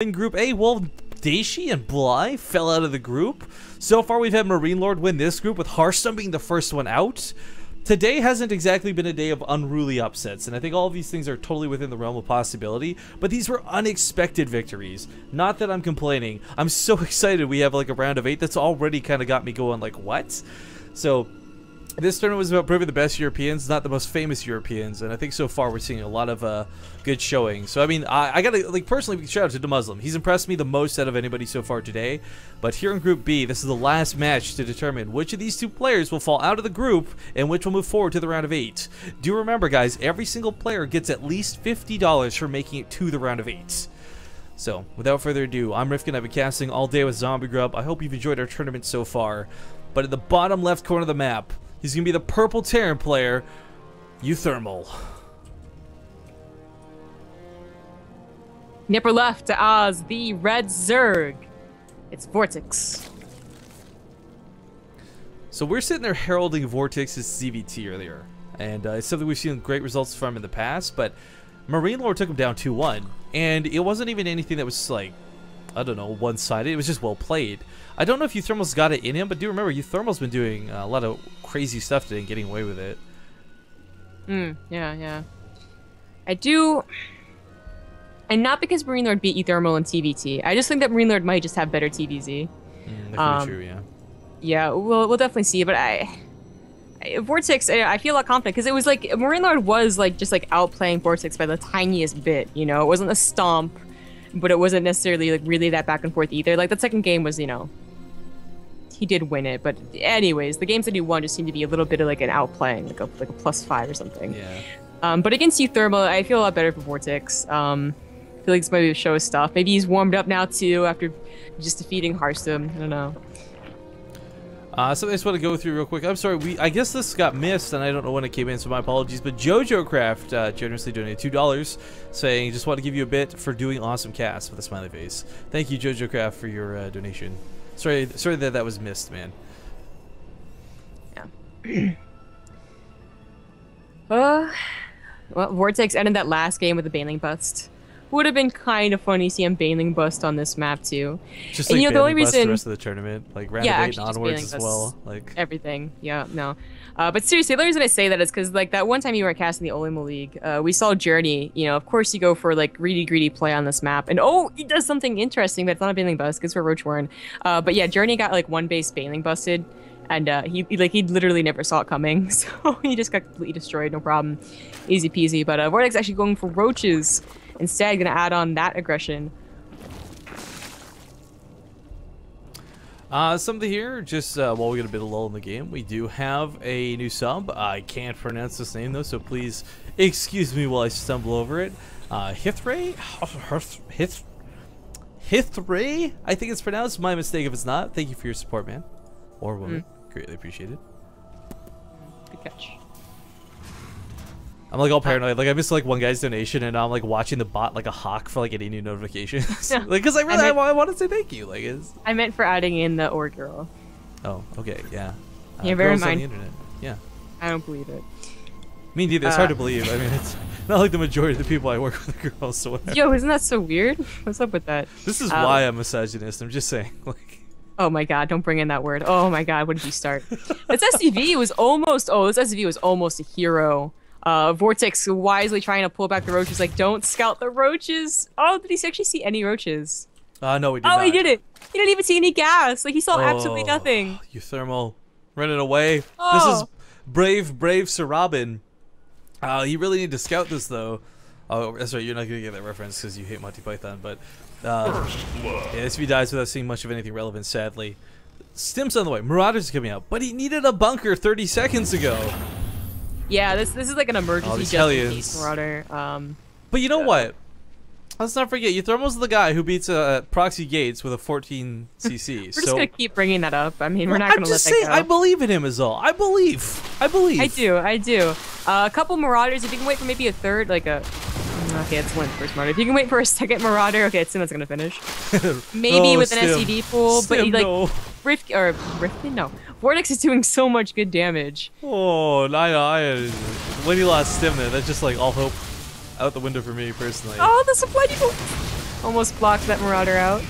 In Group A, well, Daishi and Bly fell out of the group. So far, we've had Marine Lord win this group, with Hearthstone being the first one out. Today hasn't exactly been a day of unruly upsets, and I think all of these things are totally within the realm of possibility, but these were unexpected victories. Not that I'm complaining. I'm so excited we have like a round of 8 that's already kind of got me going like, what? So this tournament was about proving the best Europeans, not the most famous Europeans, and I think so far we're seeing a lot of good showing. So I mean, I gotta, like, personally shout out to the Muslim. He's impressed me the most out of anybody so far today. But here in Group B, this is the last match to determine which of these two players will fall out of the group and which will move forward to the round of 8. Do remember, guys, every single player gets at least $50 for making it to the round of 8. So, without further ado, I'm Rifkin. I've been casting all day with Zombie Grub. I hope you've enjoyed our tournament so far. But in the bottom left corner of the map, he's going to be the purple Terran player, uThermal. Nipper left to Oz, the red Zerg. It's Vortix. So we're sitting there heralding Vortix's CVT earlier. And it's something we've seen great results from in the past, but Marine Lord took him down 2-1. And it wasn't even anything that was like, I don't know, one-sided. It was just well played. I don't know if uThermal's got it in him, but do remember, uThermal's been doing a lot of crazy stuff today and getting away with it. Yeah. I do... And not because Marine Lord beat uThermal in TVT. I just think that Marine Lord might just have better TVZ. That could be true, yeah. Yeah, we'll definitely see. But Vortix, I feel a lot confident because it was like Marine Lord was like just like outplaying Vortix by the tiniest bit. You know, it wasn't a stomp, but it wasn't necessarily like really that back and forth either. Like that second game was, you know, he did win it. But anyways, the games that he won just seemed to be a little bit of like an outplaying, like a +5 or something. Yeah. But against uThermal, I feel a lot better for Vortix. I feel like this might be a show of stuff. Maybe he's warmed up now too after just defeating Hearthstone. I don't know. So I just want to go through real quick. I'm sorry, I guess this got missed, and I don't know when it came in, so my apologies. But Jojo Craft generously donated $2, saying, just want to give you a bit for doing awesome casts, with a smiley face. Thank you, Jojo Craft, for your donation. Sorry that was missed, man. Yeah. Well, Vortex ended that last game with a Baneling Bust. Would have been kind of funny to see him Baneling Bust on this map too. Just like, you know, the only reason the rest of the tournament, like round of 8 and onwards as well, like everything. Yeah, no. But seriously, the reason I say that is because like that one time you were casting the Ultima League, we saw Journey. You know, of course you go for like greedy play on this map, and oh, he does something interesting, but it's not a Baneling Bust because we're Roach Warren. But yeah, Journey got like one base Baneling Busted. And he literally never saw it coming, so he just got completely destroyed, no problem, easy peasy. But Vortex actually going for Roaches instead, gonna add on that aggression. Something here, just while we get a bit of lull in the game, we do have a new sub. I can't pronounce this name though, so please excuse me while I stumble over it. Hithray, I think it's pronounced. My mistake if it's not. Thank you for your support, man, or woman. Greatly appreciated. Good catch. I'm like all paranoid. Like I missed like one guy's donation, and I'm like watching the bot like a hawk for like any new notifications. Like because I want to say thank you. Like I meant for adding in the or girl. Oh, okay, yeah. Yeah, bear in on mind. the internet. Yeah. I don't believe it. Me neither. It's hard to believe. I mean, it's not like the majority of the people I work with are girls. So whatever. Yo, isn't that so weird? What's up with that? This is why I'm misogynist. I'm just saying. Like. Oh my god, don't bring in that word. Oh my god, what did you start? This SCV was almost, a hero. Vortex wisely trying to pull back the Roaches, like, don't scout the Roaches. Oh, did he actually see any Roaches? No, he did not. Oh, he didn't. He didn't even see any gas. Like, he saw absolutely nothing. uThermal running away. Oh. This is brave Sir Robin. You really need to scout this, though. Oh, that's right, you're not going to get that reference because you hate Monty Python, but... yeah, SCV dies without seeing much of anything relevant, sadly. Stim's on the way. Marauders are coming out, but he needed a bunker 30 seconds ago. Yeah, this is like an emergency just in case Marauder. But you know what? Let's not forget, uThermal's the guy who beats Proxy Gates with a 14 CC. We're just gonna keep bringing that up. I mean, we're not gonna let that go. I believe in him is all. I believe. I do. A couple Marauders. If you can wait for maybe a third, like a. Okay, it's one first Marauder. If you can wait for a second Marauder, okay, it's Stim's gonna finish. Maybe with an SCD pool, but he, like Rifkin, no. Vortix is doing so much good damage. Oh, when he lost Stim there, that's just like all hope out the window for me personally. Oh, the supply people. Almost blocked that Marauder out.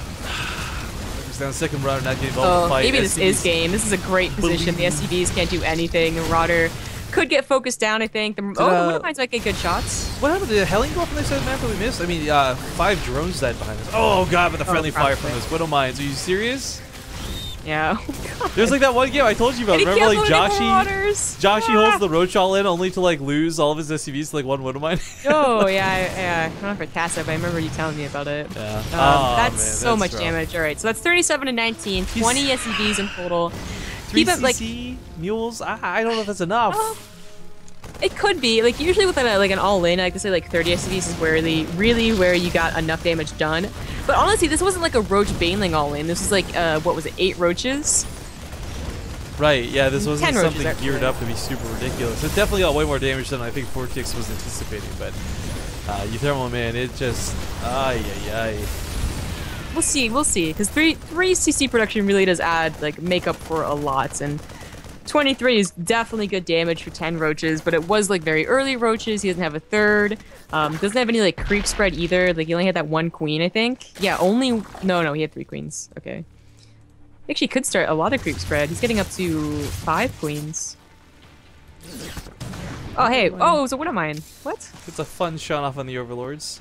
Down second Marauder not getting involved in the fight. Maybe this is game. This is a great position. The SCVs can't do anything. The Marauder could get focused down, I think. The Woodmines might get good shots. What happened? Did the Helling go up on the side of the map that we missed? I mean, 5 drones died behind us. Oh god, but the friendly fire from those Widow Mines. Are you serious? Yeah. There's like that one game I told you about. Remember, like Joshy holds the Roach all in only to like lose all of his SCVs to like one Widow Mine. Oh yeah. I don't know if it's Tassa, but I remember you telling me about it. Yeah. That's man, so much rough. damage. All right, so that's 37 to 19, 20 SCVs in total. 3 CC mules. I don't know if that's enough. It could be. Like usually with like an all-in, I like to say like 30 SCVs is really where you got enough damage done. But honestly, this wasn't like a Roach Baneling all-in. This was like what was it, 8 Roaches? Right. Yeah. This wasn't something Roaches, geared up to be super ridiculous. It definitely got way more damage than I think Vortix was anticipating. But uThermal, man, it just We'll see. Because 3 CC production really does add like make up for a lot. And 23 is definitely good damage for 10 Roaches, but it was like very early Roaches. He doesn't have a third. Doesn't have any like creep spread either. Like he only had that 1 queen, I think. Yeah, no, he had 3 queens. Okay. Actually could start a lot of creep spread. He's getting up to 5 queens. Oh hey, oh, it was a Widow Mine. What? It's a fun shot off on the Overlords.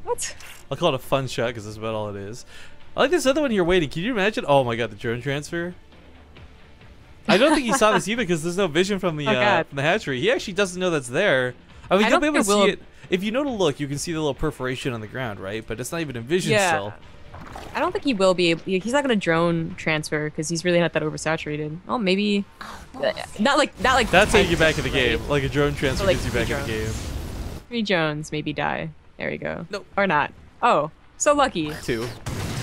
What? I'll call it a fun shot because that's about all it is. I like this other one here waiting. Can you imagine? Oh my god, the drone transfer. I don't think he saw this either because there's no vision from the hatchery. He actually doesn't know that's there. I mean, you'll be able to see it. If you know to look, you can see the little perforation on the ground, right? But it's not even in vision still. I don't think he will be able. He's not going to drone transfer because he's really not that oversaturated. Oh, maybe. Not like. That's how you get back in the game. Like a drone transfer like gets you back in the game. 3 drones, maybe die. There you go. Nope. Or not. Oh, so lucky. 2.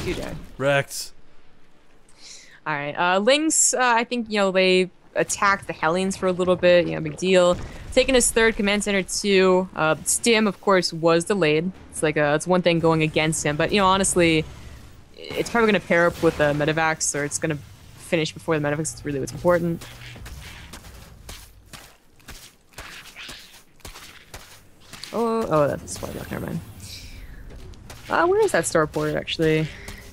2 die. Wrecked. All right, Lynx, I think, they attacked the Hellions for a little bit, big deal. Taking his 3rd command center too. Stim, of course, was delayed. It's like, it's one thing going against him, but, honestly, it's probably going to pair up with the Medivacs, or it's going to finish before the Medivacs. It's really what's important. Oh, that's a spoiler, never mind. Where is that starport, actually?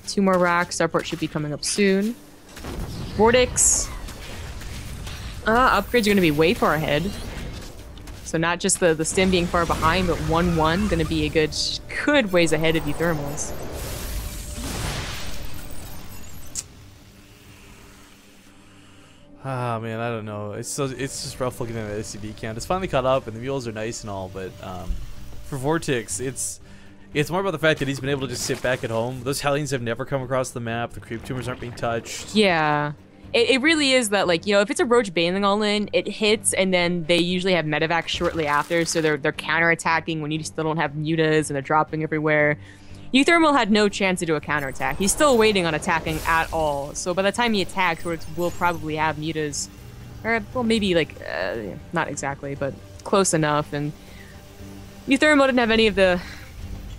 2 more racks. Starport should be coming up soon. Vortix. Upgrades are going to be way far ahead. So not just the stim being far behind, but 1-1 going to be a good ways ahead of uThermals. Ah man, I don't know. It's just rough looking at the SCV count. It's finally caught up, and the mules are nice and all, but for Vortix, it's more about the fact that he's been able to just sit back at home. Those Hellions have never come across the map. The creep tumors aren't being touched. Yeah. It really is that, like, if it's a Roach Baneling all-in, it hits, and then they usually have Medivac shortly after, so they're counterattacking when you still don't have mutas, and they're dropping everywhere. uThermal had no chance to do a counterattack. He's still waiting on attacking at all, so by the time he attacks, we'll probably have mutas. Or, well, maybe, like, not exactly, but close enough, and uThermal didn't have any of the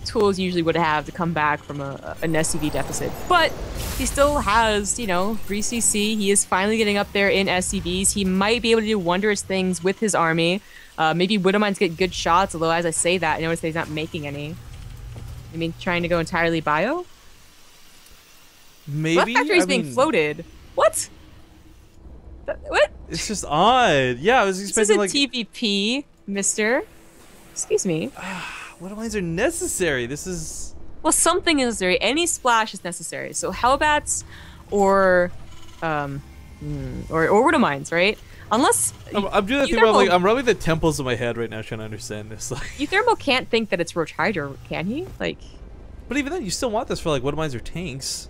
tools you usually would have to come back from an SCV deficit. But he still has, 3 CC. He is finally getting up there in SCVs. He might be able to do wondrous things with his army. Maybe Widow Mines get good shots, although as I say that, I notice that he's not making any. I mean, trying to go entirely bio? Maybe? Left factory's being floated. What? What? It's just odd. Yeah, I was expecting this is a TVP, mister. Excuse me. Widow Mines are necessary. This is... Well, something is necessary. Any splash is necessary. So Hellbats or Widow Mines, right? Unless I'm doing that thing where I'm rubbing the temples of my head right now trying to understand this. uThermal can't think that it's Roach Hydra, can he? Like, but even then, you still want this for Widow Mines or tanks.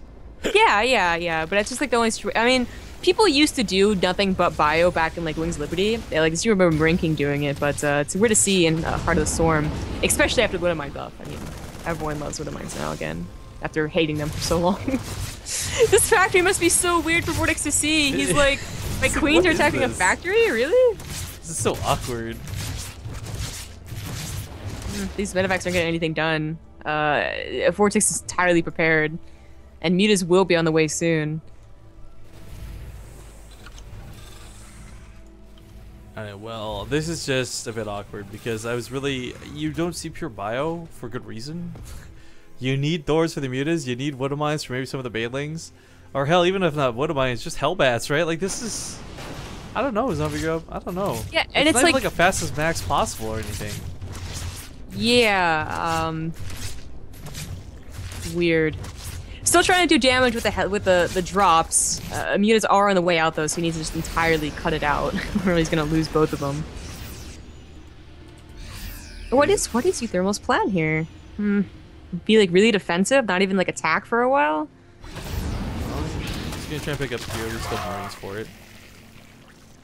Yeah. But it's just like the only. I mean, people used to do nothing but bio back in like Wings of Liberty. I just remember Marine King doing it, but it's weird to see in Heart of the Storm, especially after the Widow Mine buff. I mean, everyone loves Widow Mines now again after hating them for so long. This factory must be so weird for Vortix to see. He's like, my queens are attacking a factory? Really? This is so awkward. These Medivacs aren't getting anything done. Vortix is entirely prepared, and mutas will be on the way soon. Alright, well, this is just a bit awkward because I was really... You don't see pure bio for good reason. You need Thors for the mutas. You need Woodamines for maybe some of the banelings. Or hell, even if not Woodamines, just Hellbats, right? Like, this is... I don't know, Zombie Grub. I don't know. Yeah, and it's not like... even like a fastest max possible or anything. Yeah, weird. Still trying to do damage with the drops. Mutas are on the way out though, so he needs to just entirely cut it out, or he's gonna lose both of them. What is uThermal's plan here? Be like really defensive, not even like attack for a while. He's gonna try and pick up here. There's still Marines for it.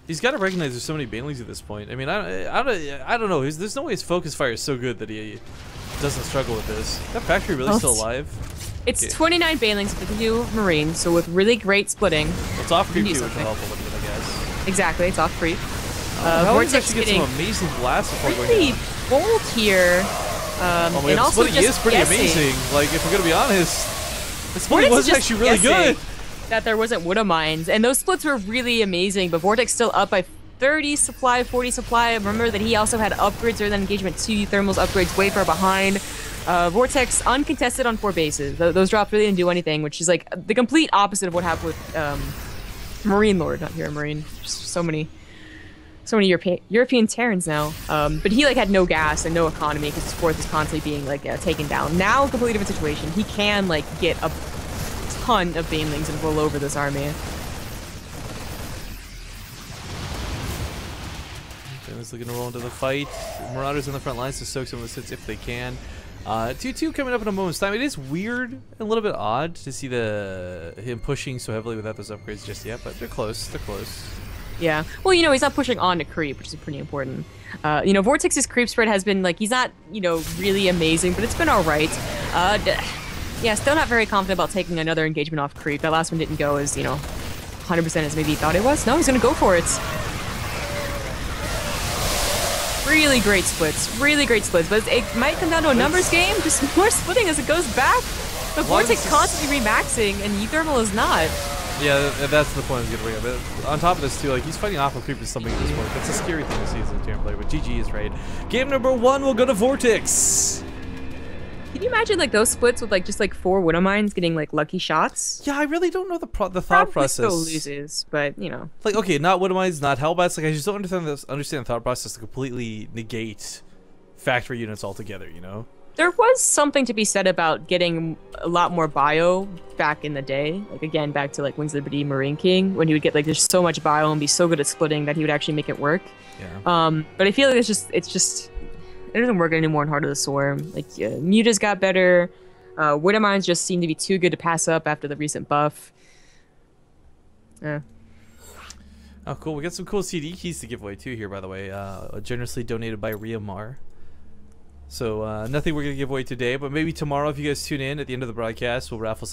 He's got to recognize there's so many banelings at this point. I mean, I don't know. There's no way his focus fire is so good that he doesn't struggle with this. That factory really still alive? It's 29 banelings with the new Marine, so with really great splitting. It's off creep too, which will help a little bit, I guess. Exactly, it's off creep. Vortix actually gets some amazing blasts before really going bold here. And also splitting is pretty amazing. Like, if we're gonna be honest, the splitting was actually really good. That there wasn't Woodamines, and those splits were really amazing, but Vortix still up by 30 supply, 40 supply. Remember that he also had upgrades during that engagement too. uThermal's upgrades way far behind. Vortix uncontested on 4 bases. Those drops really didn't do anything, which is like the complete opposite of what happened with Marine Lord, not Hero Marine. Just so many European Terrans now. But he like had no gas and no economy because his fourth is constantly being like taken down. Now, completely different situation. He can like get a ton of banelings and roll over this army. Is looking to roll into the fight. Marauders on the front lines to soak some of the hits if they can. 2-2 coming up in a moment's time. It is weird and a little bit odd to see him pushing so heavily without those upgrades just yet, but they're close. They're close. Yeah. Well, you know, he's not pushing on to creep, which is pretty important. You know, Vortix's creep spread has been like, he's not, you know, really amazing, but it's been all right. Yeah, still not very confident about taking another engagement off creep. That last one didn't go as, you know, 100% as maybe he thought it was. No, he's gonna go for it. Really great splits, but it might come down to a numbers game, just more splitting as it goes back. But Vortix constantly remaxing, and uThermal is not. Yeah, that's the point I was gonna bring up. But on top of this too, like he's fighting off of creep is something at this point. That's a scary thing to see as a Terran player, but GG is right. Game number 1 will go to Vortix. Can you imagine like those splits with like just like 4 Woodamines getting like lucky shots? Yeah, I really don't know the thought Probably process. Still loses, but you know. Like, okay, not Woodamines, not Hellbats. Like, I just don't understand the thought process to completely negate factory units altogether. You know. There was something to be said about getting a lot more bio back in the day. Like again, back to like Wings of Liberty, Marine King, when he would get like just so much bio and be so good at splitting that he would actually make it work. Yeah. But I feel like it's just. It doesn't work anymore in Heart of the Swarm. Like, Mutas got better. Woodamines just seem to be too good to pass up after the recent buff. Oh, cool. We got some cool CD keys to give away, too, here, by the way. Generously donated by Riamar. So, nothing we're going to give away today, but maybe tomorrow, if you guys tune in at the end of the broadcast, we'll raffle some.